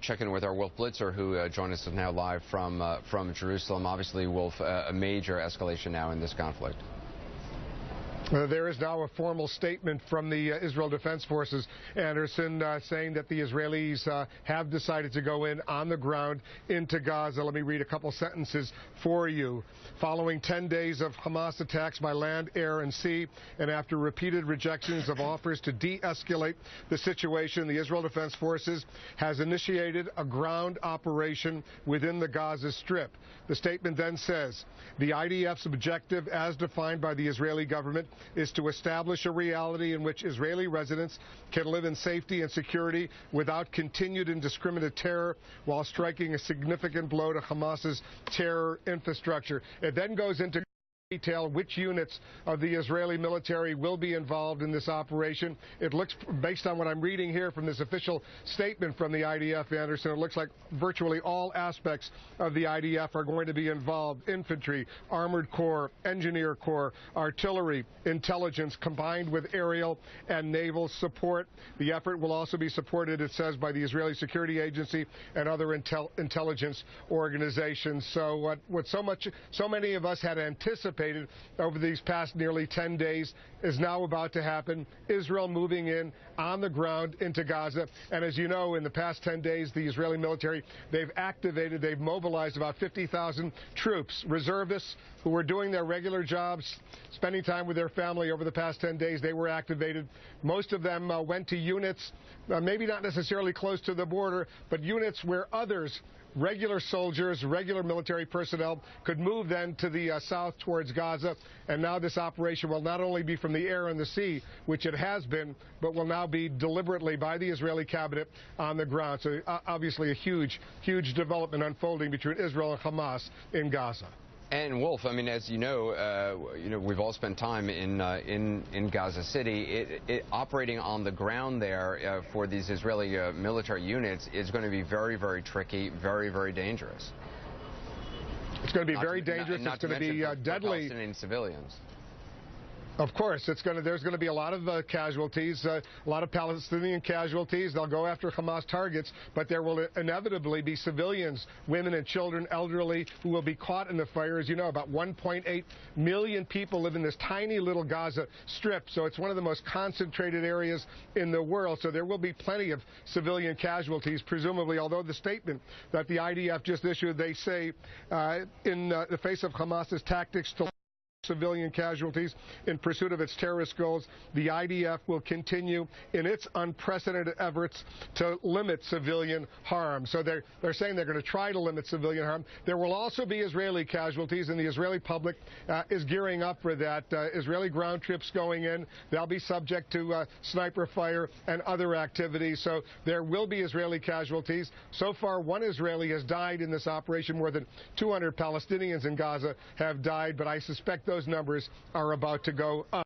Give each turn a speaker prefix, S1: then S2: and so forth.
S1: Check in with our Wolf Blitzer, who joined us now live from Jerusalem. Obviously, Wolf, a major escalation now in this conflict.
S2: There is now a formal statement from the Israel Defense Forces, Anderson, saying that the Israelis have decided to go in on the ground into Gaza. Let me read a couple sentences for you. Following 10 days of Hamas attacks by land, air, and sea, and after repeated rejections of offers to de-escalate the situation, the Israel Defense Forces has initiated a ground operation within the Gaza Strip. The statement then says, the IDF's objective, as defined by the Israeli government, is to establish a reality in which Israeli residents can live in safety and security without continued indiscriminate terror, while striking a significant blow to Hamas's terror infrastructure. It then goes into detail which units of the Israeli military will be involved in this operation. It looks, based on what I'm reading here from this official statement from the IDF, Anderson, it looks like virtually all aspects of the IDF are going to be involved: infantry, armored corps, engineer corps, artillery, intelligence, combined with aerial and naval support. The effort will also be supported, it says, by the Israeli Security Agency and other intelligence organizations. So what so many of us had anticipated over these past nearly 10 days is now about to happen. Israel moving in on the ground into Gaza. And as you know, in the past 10 days, the Israeli military, they've mobilized about 50,000 troops, reservists who were doing their regular jobs, spending time with their family over the past 10 days. They were activated. Most of them went to units, maybe not necessarily close to the border, but units where others, regular soldiers, regular military personnel, could move then to the south towards Gaza. And now this operation will not only be from the air and the sea, which it has been, but will now be deliberately by the Israeli cabinet on the ground. So obviously a huge development unfolding between Israel and Hamas in Gaza.
S1: And Wolf, I mean, as you know, we've all spent time in Gaza City. Operating on the ground there for these Israeli military units is going to be very, very tricky, very, very dangerous.
S2: It's going to be very dangerous. It's going to be deadly.
S1: Palestinian civilians.
S2: Of course, there's going to be a lot of casualties, a lot of Palestinian casualties. They'll go after Hamas targets, but there will inevitably be civilians, women and children, elderly, who will be caught in the fire. As you know, about 1.8 million people live in this tiny little Gaza Strip, so it's one of the most concentrated areas in the world. So there will be plenty of civilian casualties, presumably, although the statement that the IDF just issued, they say, in the face of Hamas's tactics to civilian casualties in pursuit of its terrorist goals, the IDF will continue in its unprecedented efforts to limit civilian harm. So they're saying they're going to try to limit civilian harm. There will also be Israeli casualties, and the Israeli public is gearing up for that. Israeli ground troops going in. They'll be subject to sniper fire and other activities. So there will be Israeli casualties. So far, one Israeli has died in this operation. More than 200 Palestinians in Gaza have died, but I suspect those numbers are about to go up.